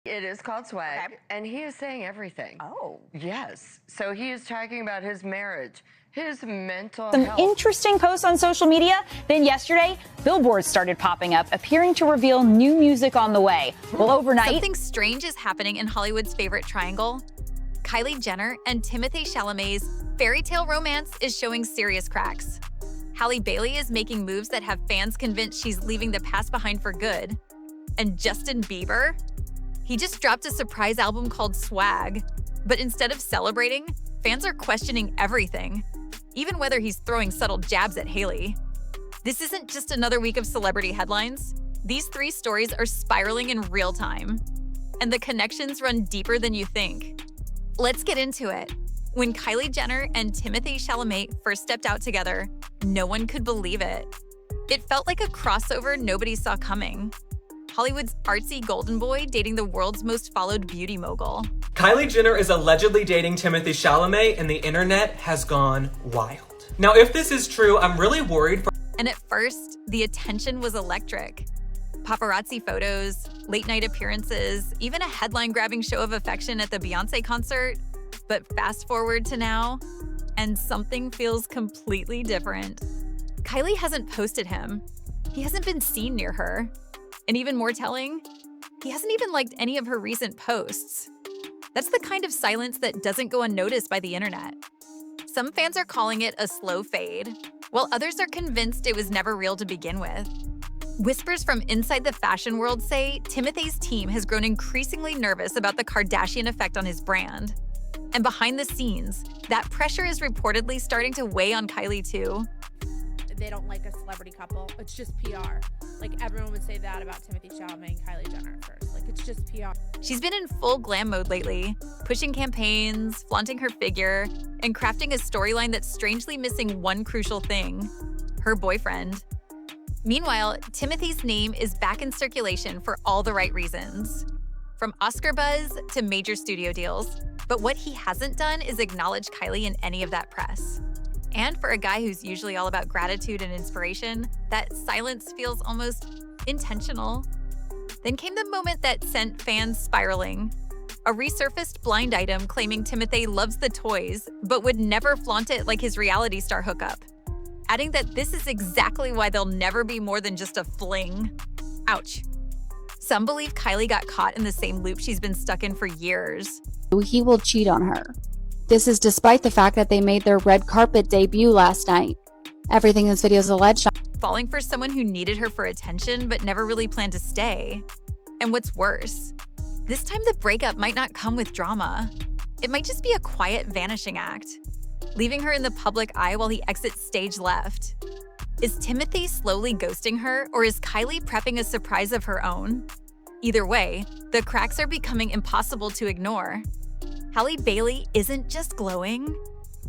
It is called swag, Okay. and he is saying everything. Oh. Yes. So he is talking about his marriage, his mental Some health. interesting posts on social media. Then yesterday, billboards started popping up, appearing to reveal new music on the way. Well, overnight, Something strange is happening in Hollywood's favorite triangle. Kylie Jenner and Timothée Chalamet's fairy tale romance is showing serious cracks. Halle Bailey is making moves that have fans convinced she's leaving the past behind for good. And Justin Bieber? He just dropped a surprise album called Swag. But instead of celebrating, fans are questioning everything, even whether he's throwing subtle jabs at Hailey. This isn't just another week of celebrity headlines. These three stories are spiraling in real time. And the connections run deeper than you think. Let's get into it. When Kylie Jenner and Timothée Chalamet first stepped out together, no one could believe it. It felt like a crossover nobody saw coming. Hollywood's artsy golden boy dating the world's most followed beauty mogul. Kylie Jenner is allegedly dating Timothée Chalamet, and the internet has gone wild. Now, if this is true, I'm really worried for— And at first, the attention was electric. Paparazzi photos, late-night appearances, even a headline-grabbing show of affection at the Beyoncé concert. But fast forward to now, and something feels completely different. Kylie hasn't posted him. He hasn't been seen near her. And even more telling, he hasn't even liked any of her recent posts. That's the kind of silence that doesn't go unnoticed by the internet. Some fans are calling it a slow fade, while others are convinced it was never real to begin with. Whispers from inside the fashion world say Timothée's team has grown increasingly nervous about the Kardashian effect on his brand. And behind the scenes, that pressure is reportedly starting to weigh on Kylie too. They don't like a celebrity couple. It's just PR. Like, everyone would say that about Timothée Chalamet and Kylie Jenner at first. Like, it's just PR. She's been in full glam mode lately, pushing campaigns, flaunting her figure, and crafting a storyline that's strangely missing one crucial thing: her boyfriend. Meanwhile, Timothée's name is back in circulation for all the right reasons. From Oscar buzz to major studio deals. But what he hasn't done is acknowledge Kylie in any of that press. And for a guy who's usually all about gratitude and inspiration, that silence feels almost intentional. Then came the moment that sent fans spiraling. A resurfaced blind item claiming Timothée loves the toys, but would never flaunt it like his reality star hookup. Adding that this is exactly why they'll never be more than just a fling. Ouch. Some believe Kylie got caught in the same loop she's been stuck in for years. He will cheat on her. This is despite the fact that they made their red carpet debut last night. Everything in this video is alleged. Falling for someone who needed her for attention but never really planned to stay. And what's worse, this time the breakup might not come with drama. It might just be a quiet vanishing act, leaving her in the public eye while he exits stage left. Is Timothée slowly ghosting her, or is Kylie prepping a surprise of her own? Either way, the cracks are becoming impossible to ignore. Halle Bailey isn't just glowing,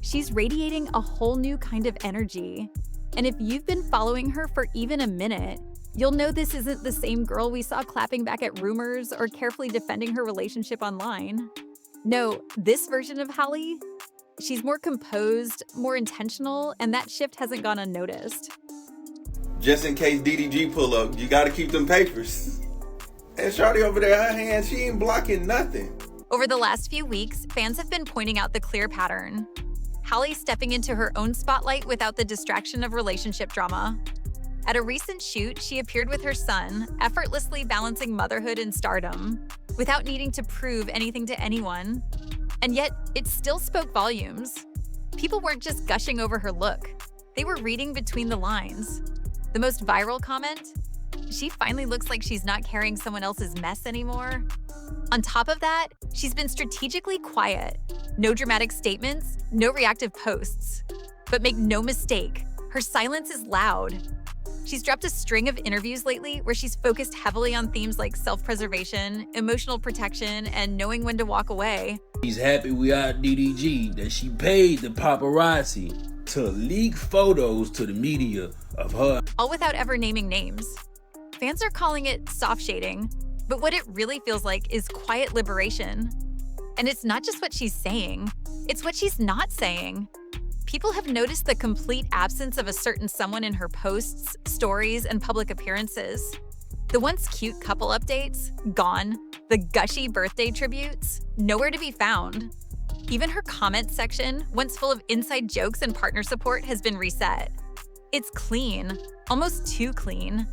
she's radiating a whole new kind of energy. And if you've been following her for even a minute, you'll know this isn't the same girl we saw clapping back at rumors or carefully defending her relationship online. No, this version of Halle, she's more composed, more intentional, and that shift hasn't gone unnoticed. Just in case DDG pull up, you gotta keep them papers. And Shawty over there, her hand, she ain't blocking nothing. Over the last few weeks, fans have been pointing out the clear pattern. Halle stepping into her own spotlight without the distraction of relationship drama. At a recent shoot, she appeared with her son, effortlessly balancing motherhood and stardom, without needing to prove anything to anyone. And yet, it still spoke volumes. People weren't just gushing over her look. They were reading between the lines. The most viral comment? She finally looks like she's not carrying someone else's mess anymore. On top of that, she's been strategically quiet. No dramatic statements, no reactive posts. But make no mistake, her silence is loud. She's dropped a string of interviews lately where she's focused heavily on themes like self-preservation, emotional protection, and knowing when to walk away. He's happy we out DDG that she paid the paparazzi to leak photos to the media of her. All without ever naming names. Fans are calling it soft shading, but what it really feels like is quiet liberation. And it's not just what she's saying, it's what she's not saying. People have noticed the complete absence of a certain someone in her posts, stories, and public appearances. The once cute couple updates, gone. The gushy birthday tributes, nowhere to be found. Even her comment section, once full of inside jokes and partner support, has been reset. It's clean, almost too clean.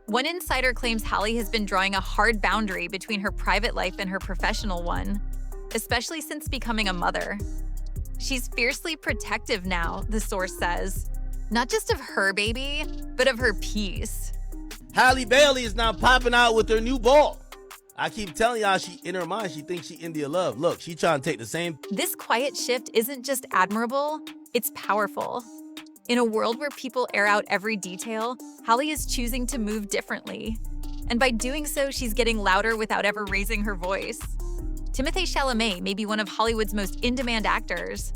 One insider claims Halle has been drawing a hard boundary between her private life and her professional one, especially since becoming a mother. She's fiercely protective now, the source says. Not just of her baby, but of her peace. Halle Bailey is now popping out with her new ball. I keep telling y'all, she in her mind, she thinks she India Love. Look, she trying to take the same. This quiet shift isn't just admirable, it's powerful. In a world where people air out every detail, Halle is choosing to move differently. And by doing so, she's getting louder without ever raising her voice. Timothée Chalamet may be one of Hollywood's most in-demand actors.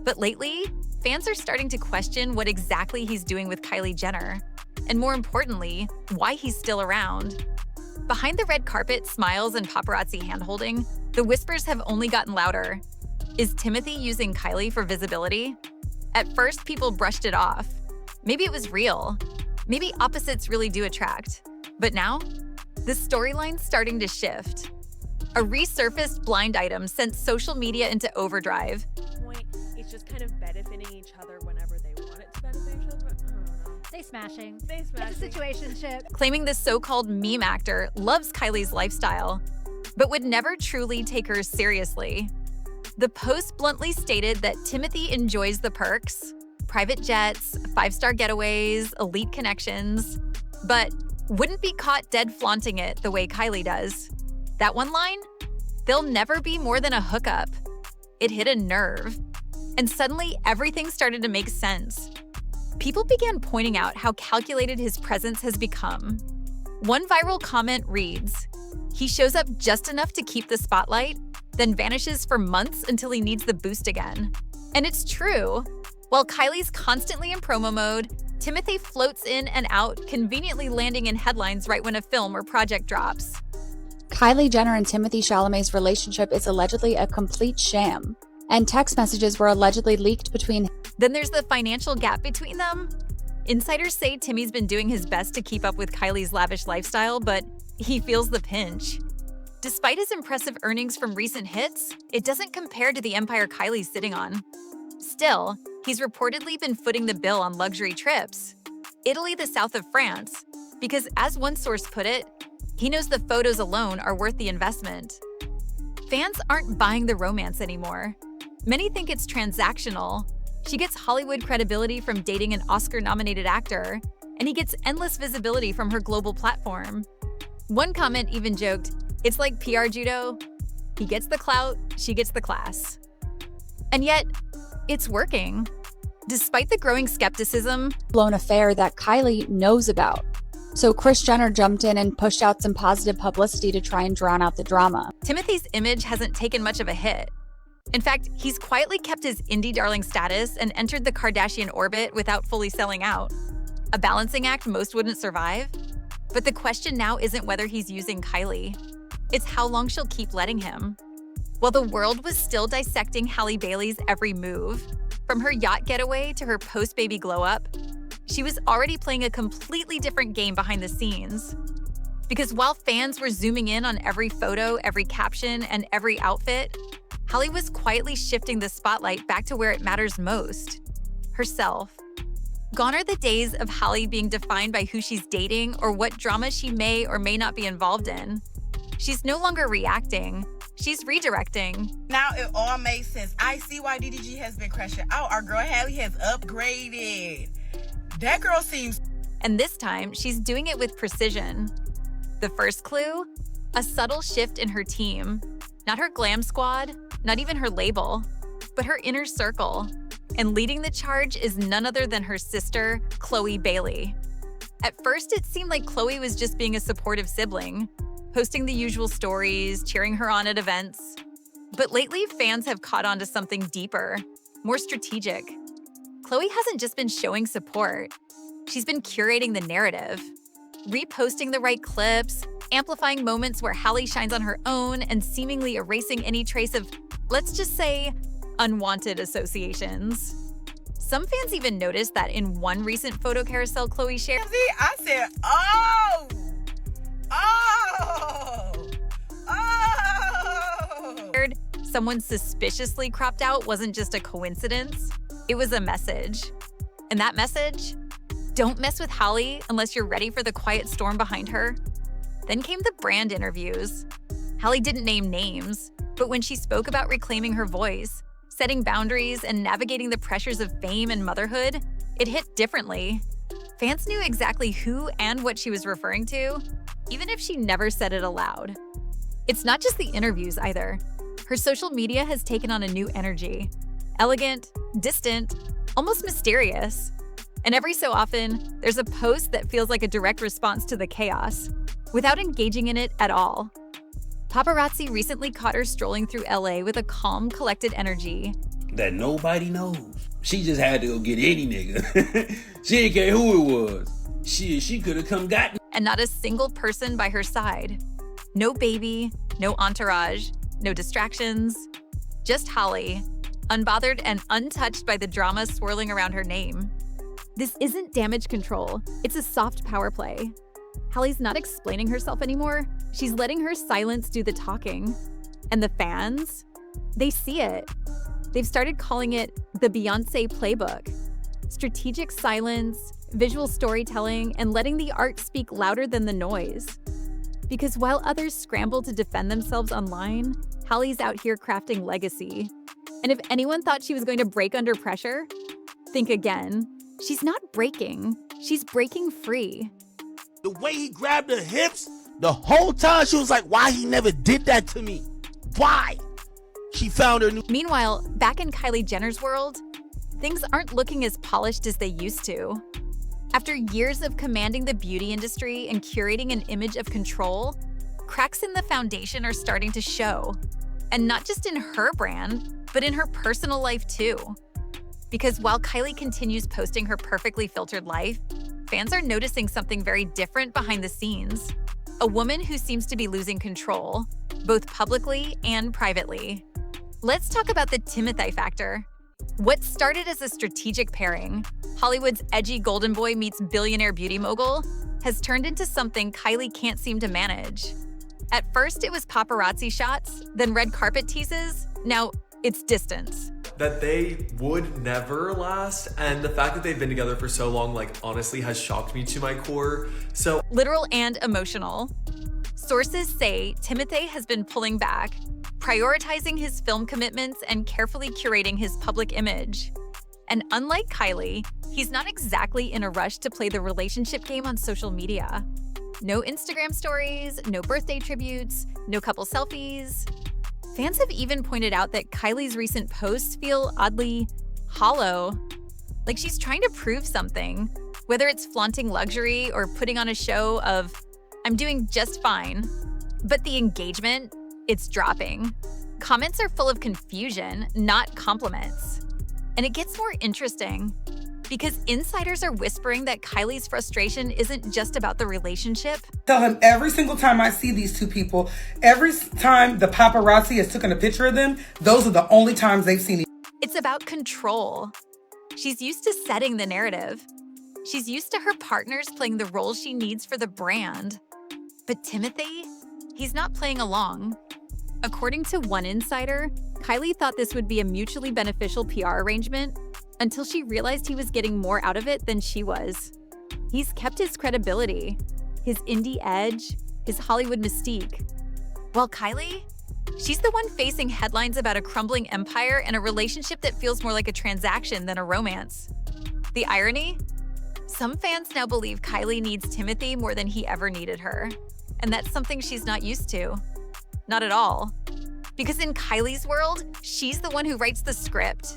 But lately, fans are starting to question what exactly he's doing with Kylie Jenner. And more importantly, why he's still around. Behind the red carpet smiles and paparazzi hand-holding, the whispers have only gotten louder. Is Timothée using Kylie for visibility? At first, people brushed it off. Maybe it was real. Maybe opposites really do attract. But now, the storyline's starting to shift. A resurfaced blind item sent social media into overdrive. It's just kind of benefiting each other whenever they want it to benefit each other. I don't know. They smashing. It's a situationship. Claiming the so-called meme actor loves Kylie's lifestyle, but would never truly take her seriously. The post bluntly stated that Timothée enjoys the perks, private jets, 5-star getaways, elite connections, but wouldn't be caught dead flaunting it the way Kylie does. That one line? They'll never be more than a hookup. It hit a nerve. And suddenly, everything started to make sense. People began pointing out how calculated his presence has become. One viral comment reads, "He shows up just enough to keep the spotlight, then vanishes for months until he needs the boost again." And it's true. While Kylie's constantly in promo mode, Timothée floats in and out, conveniently landing in headlines right when a film or project drops. Kylie Jenner and Timothée Chalamet's relationship is allegedly a complete sham, and text messages were allegedly leaked between. Then there's the financial gap between them. Insiders say Timmy's been doing his best to keep up with Kylie's lavish lifestyle, but he feels the pinch. Despite his impressive earnings from recent hits, it doesn't compare to the empire Kylie's sitting on. Still, he's reportedly been footing the bill on luxury trips. Italy, the south of France, because as one source put it, he knows the photos alone are worth the investment. Fans aren't buying the romance anymore. Many think it's transactional. She gets Hollywood credibility from dating an Oscar-nominated actor, and he gets endless visibility from her global platform. One comment even joked, "It's like PR judo. He gets the clout, she gets the class." And yet, it's working. Despite the growing skepticism, Blown affair that Kylie knows about. So Kris Jenner jumped in and pushed out some positive publicity to try and drown out the drama. Timothée's image hasn't taken much of a hit. In fact, he's quietly kept his indie darling status and entered the Kardashian orbit without fully selling out. A balancing act most wouldn't survive. But the question now isn't whether he's using Kylie. It's how long she'll keep letting him. While the world was still dissecting Halle Bailey's every move, from her yacht getaway to her post-baby glow-up, she was already playing a completely different game behind the scenes. Because while fans were zooming in on every photo, every caption, and every outfit, Halle was quietly shifting the spotlight back to where it matters most, herself. Gone are the days of Halle being defined by who she's dating or what drama she may or may not be involved in. She's no longer reacting, she's redirecting. Now it all makes sense. I see why DDG has been crashing out. Our girl Halle has upgraded. That girl seems... And this time, she's doing it with precision. The first clue? A subtle shift in her team. Not her glam squad, not even her label, but her inner circle. And leading the charge is none other than her sister, Chloe Bailey. At first, it seemed like Chloe was just being a supportive sibling, posting the usual stories, cheering her on at events. But lately, fans have caught on to something deeper, more strategic. Chloe hasn't just been showing support. She's been curating the narrative, reposting the right clips, amplifying moments where Halle shines on her own, and seemingly erasing any trace of, let's just say, unwanted associations. Some fans even noticed that in one recent photo carousel Chloe shared. See, I said, oh! someone suspiciously cropped out wasn't just a coincidence, it was a message. And that message? Don't mess with Halle unless you're ready for the quiet storm behind her. Then came the brand interviews. Halle didn't name names, but when she spoke about reclaiming her voice, setting boundaries, and navigating the pressures of fame and motherhood, it hit differently. Fans knew exactly who and what she was referring to, even if she never said it aloud. It's not just the interviews either. Her social media has taken on a new energy. Elegant, distant, almost mysterious. And every so often, there's a post that feels like a direct response to the chaos, without engaging in it at all. Paparazzi recently caught her strolling through LA with a calm, collected energy that nobody knows. She just had to go get any nigga. She didn't care who it was. She could have come gotten. And not a single person by her side. No baby, no entourage, no distractions. Just Halle, unbothered and untouched by the drama swirling around her name. This isn't damage control. It's a soft power play. Halle's not explaining herself anymore. She's letting her silence do the talking. And the fans? They see it. They've started calling it the Beyoncé playbook. Strategic silence, visual storytelling, and letting the art speak louder than the noise. Because while others scramble to defend themselves online, Halle's out here crafting legacy. And if anyone thought she was going to break under pressure, think again. She's not breaking. She's breaking free. The way he grabbed her hips, the whole time she was like, why he never did that to me? Why? She found her new... Meanwhile, back in Kylie Jenner's world, things aren't looking as polished as they used to. After years of commanding the beauty industry and curating an image of control, cracks in the foundation are starting to show. And not just in her brand, but in her personal life too. Because while Kylie continues posting her perfectly filtered life, fans are noticing something very different behind the scenes. A woman who seems to be losing control, both publicly and privately. Let's talk about the Timothée factor. What started as a strategic pairing, Hollywood's edgy golden boy meets billionaire beauty mogul, has turned into something Kylie can't seem to manage. At first, it was paparazzi shots, then red carpet teases. Now, it's distance. That they would never last, and the fact that they've been together for so long, like, honestly has shocked me to my core. So literal and emotional. Sources say Timothée has been pulling back, prioritizing his film commitments and carefully curating his public image. And unlike Kylie, he's not exactly in a rush to play the relationship game on social media. No Instagram stories, no birthday tributes, no couple selfies. Fans have even pointed out that Kylie's recent posts feel oddly hollow, like she's trying to prove something, whether it's flaunting luxury or putting on a show of, I'm doing just fine. But the engagement, it's dropping. Comments are full of confusion, not compliments. And it gets more interesting because insiders are whispering that Kylie's frustration isn't just about the relationship. Tell him every single time I see these two people, every time the paparazzi has taken a picture of them, those are the only times they've seen each other. It's about control. She's used to setting the narrative. She's used to her partners playing the role she needs for the brand. But Timothée, he's not playing along. According to one insider, Kylie thought this would be a mutually beneficial PR arrangement until she realized he was getting more out of it than she was. He's kept his credibility, his indie edge, his Hollywood mystique. While Kylie, she's the one facing headlines about a crumbling empire and a relationship that feels more like a transaction than a romance. The irony? Some fans now believe Kylie needs Timothée more than he ever needed her. And that's something she's not used to. Not at all. Because in Kylie's world, she's the one who writes the script.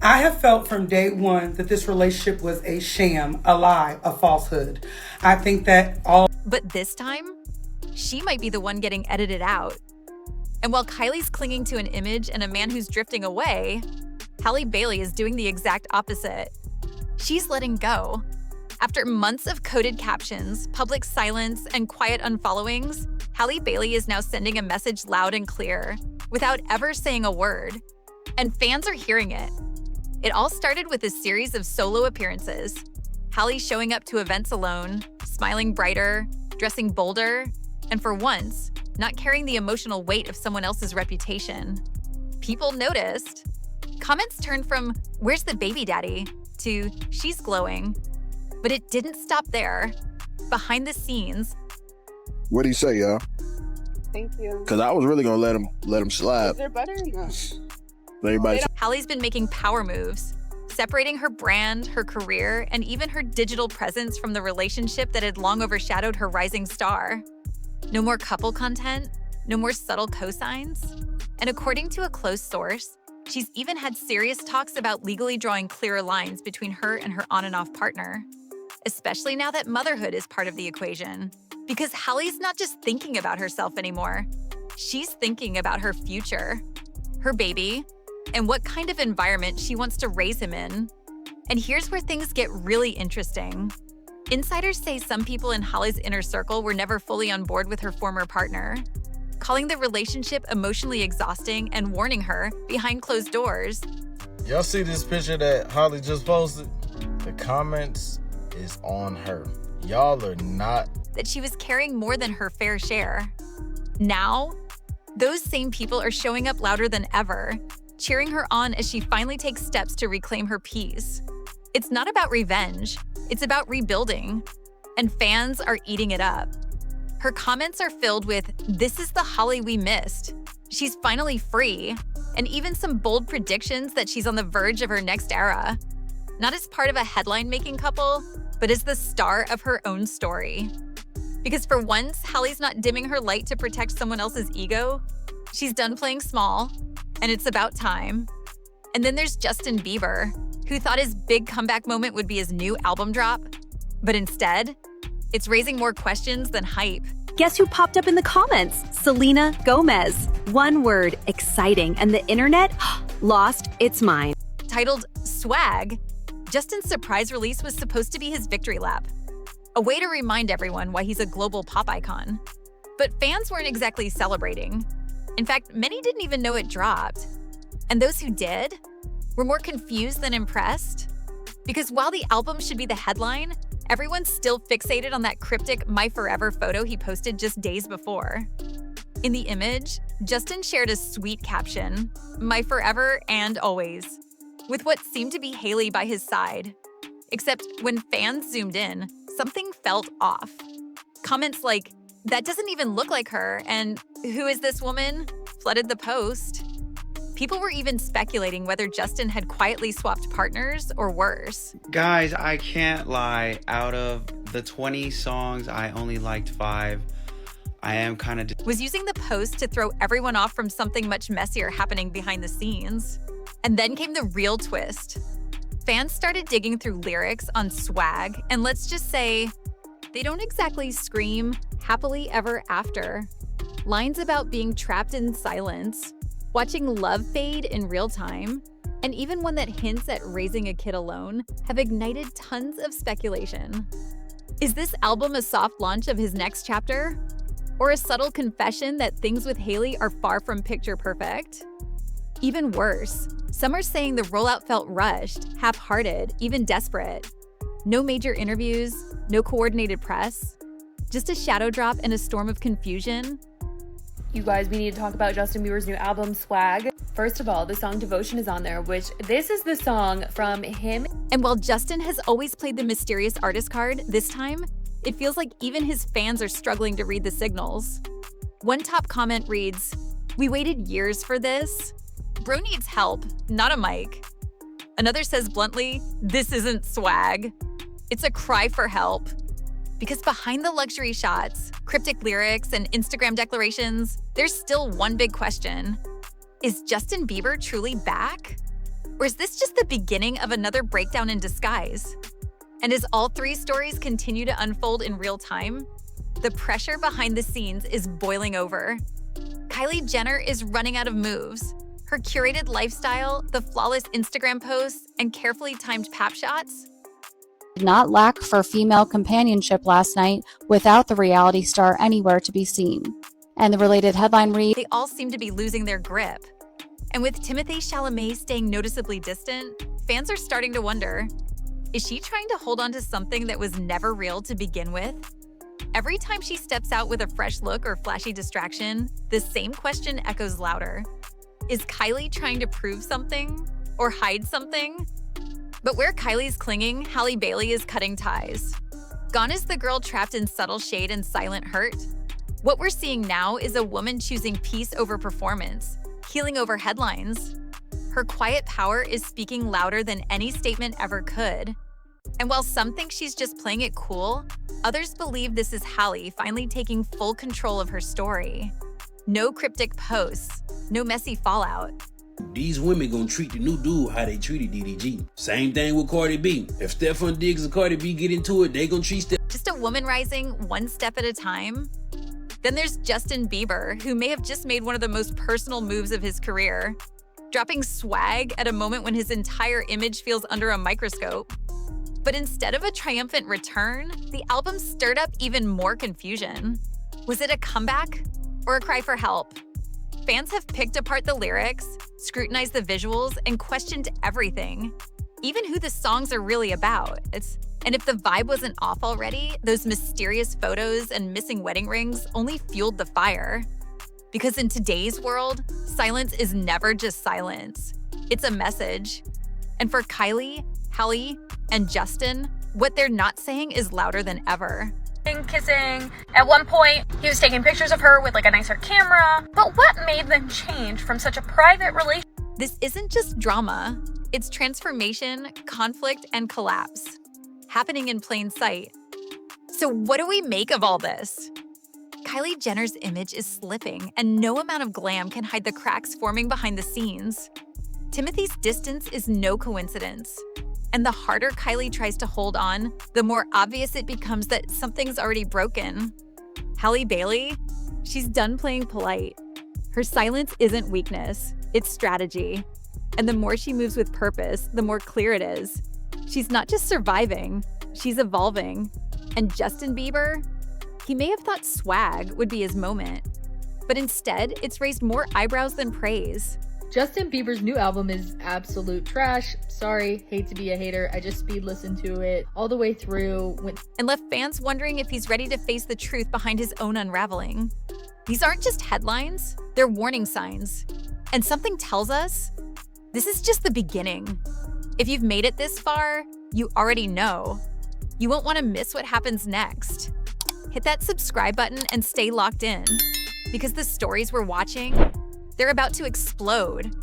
I have felt from day one that this relationship was a sham, a lie, a falsehood. I think that all... But this time, she might be the one getting edited out. And while Kylie's clinging to an image and a man who's drifting away, Halle Bailey is doing the exact opposite. She's letting go. After months of coded captions, public silence, and quiet unfollowings, Halle Bailey is now sending a message loud and clear, without ever saying a word. And fans are hearing it. It all started with a series of solo appearances. Halle showing up to events alone, smiling brighter, dressing bolder, and for once, not carrying the emotional weight of someone else's reputation. People noticed. Comments turned from, "Where's the baby daddy?" to, "She's glowing." But it didn't stop there. Behind the scenes. What do you say, y'all? Thank you. Because I was really going to let him slide. Is there butter? No. Everybody. Halle's been making power moves, separating her brand, her career, and even her digital presence from the relationship that had long overshadowed her rising star. No more couple content, no more subtle cosigns. And according to a close source, she's even had serious talks about legally drawing clearer lines between her and her on and off partner, especially now that motherhood is part of the equation. Because Halle's not just thinking about herself anymore. She's thinking about her future, her baby, and what kind of environment she wants to raise him in. And here's where things get really interesting. Insiders say some people in Halle's inner circle were never fully on board with her former partner, calling the relationship emotionally exhausting and warning her behind closed doors. Y'all see this picture that Halle just posted? The comments is on her. Y'all are not. That she was carrying more than her fair share. Now, those same people are showing up louder than ever, cheering her on as she finally takes steps to reclaim her peace. It's not about revenge, it's about rebuilding. And fans are eating it up. Her comments are filled with, "This is the Halle we missed. She's finally free," and even some bold predictions that she's on the verge of her next era. Not as part of a headline-making couple, but as the star of her own story. Because for once, Halle's not dimming her light to protect someone else's ego. She's done playing small, and it's about time. And then there's Justin Bieber, who thought his big comeback moment would be his new album drop. But instead, it's raising more questions than hype. Guess who popped up in the comments? Selena Gomez. One word, exciting, and the internet lost its mind. Titled Swag, Justin's surprise release was supposed to be his victory lap. A way to remind everyone why he's a global pop icon. But fans weren't exactly celebrating. In fact, many didn't even know it dropped. And those who did were more confused than impressed. Because while the album should be the headline, everyone's still fixated on that cryptic My Forever photo he posted just days before. In the image, Justin shared a sweet caption, "My Forever and Always," with what seemed to be Halle by his side. Except when fans zoomed in, something felt off. Comments like, "That doesn't even look like her," and "Who is this woman?" flooded the post. People were even speculating whether Justin had quietly swapped partners or worse. Guys, I can't lie. Out of the 20 songs, I only liked 5. I am kind of... Was using the post to throw everyone off from something much messier happening behind the scenes. And then came the real twist. Fans started digging through lyrics on Swag, and let's just say, they don't exactly scream happily ever after. Lines about being trapped in silence, watching love fade in real time, and even one that hints at raising a kid alone have ignited tons of speculation. Is this album a soft launch of his next chapter? Or a subtle confession that things with Halle are far from picture perfect? Even worse, some are saying the rollout felt rushed, half-hearted, even desperate. No major interviews, no coordinated press, just a shadow drop and a storm of confusion. You guys, we need to talk about Justin Bieber's new album, Swag. First of all, the song Devotion is on there, which this is the song from him. And while Justin has always played the mysterious artist card, this time, it feels like even his fans are struggling to read the signals. One top comment reads, "We waited years for this. Bro needs help, not a mic." Another says bluntly, "This isn't swag. It's a cry for help." Because behind the luxury shots, cryptic lyrics, and Instagram declarations, there's still one big question. Is Justin Bieber truly back? Or is this just the beginning of another breakdown in disguise? And as all three stories continue to unfold in real time, the pressure behind the scenes is boiling over. Kylie Jenner is running out of moves. Her curated lifestyle, the flawless Instagram posts, and carefully timed pap shots did not lack for female companionship last night without the reality star anywhere to be seen. And the related headline reads, they all seem to be losing their grip. And with Timothée Chalamet staying noticeably distant, fans are starting to wonder, is she trying to hold on to something that was never real to begin with? Every time she steps out with a fresh look or flashy distraction, the same question echoes louder. Is Kylie trying to prove something or hide something? But where Kylie's clinging, Halle Bailey is cutting ties. Gone is the girl trapped in subtle shade and silent hurt. What we're seeing now is a woman choosing peace over performance, healing over headlines. Her quiet power is speaking louder than any statement ever could. And while some think she's just playing it cool, others believe this is Halle finally taking full control of her story. No cryptic posts, no messy fallout. These women gonna treat the new dude how they treated DDG. Same thing with Cardi B. If Stefan Diggs and Cardi B get into it, they gonna treat Steph. Just a woman rising one step at a time. Then there's Justin Bieber, who may have just made one of the most personal moves of his career, dropping swag at a moment when his entire image feels under a microscope. But instead of a triumphant return, the album stirred up even more confusion. Was it a comeback or a cry for help? Fans have picked apart the lyrics, scrutinized the visuals, and questioned everything, even who the songs are really about. And if the vibe wasn't off already, those mysterious photos and missing wedding rings only fueled the fire. Because in today's world, silence is never just silence. It's a message. And for Kylie, Halle, and Justin, what they're not saying is louder than ever. Kissing. At one point, he was taking pictures of her with like a nicer camera. But what made them change from such a private relationship? This isn't just drama. It's transformation, conflict, and collapse, happening in plain sight. So what do we make of all this? Kylie Jenner's image is slipping, and no amount of glam can hide the cracks forming behind the scenes. Timothee's distance is no coincidence. And the harder Kylie tries to hold on, the more obvious it becomes that something's already broken. Halle Bailey, she's done playing polite. Her silence isn't weakness, it's strategy. And the more she moves with purpose, the more clear it is. She's not just surviving, she's evolving. And Justin Bieber, he may have thought swag would be his moment, but instead, it's raised more eyebrows than praise. Justin Bieber's new album is absolute trash. Sorry, hate to be a hater. I just speed listened to it all the way through. And left fans wondering if he's ready to face the truth behind his own unraveling. These aren't just headlines, they're warning signs. And something tells us, this is just the beginning. If you've made it this far, you already know. You won't want to miss what happens next. Hit that subscribe button and stay locked in, because the stories we're watching, they're about to explode.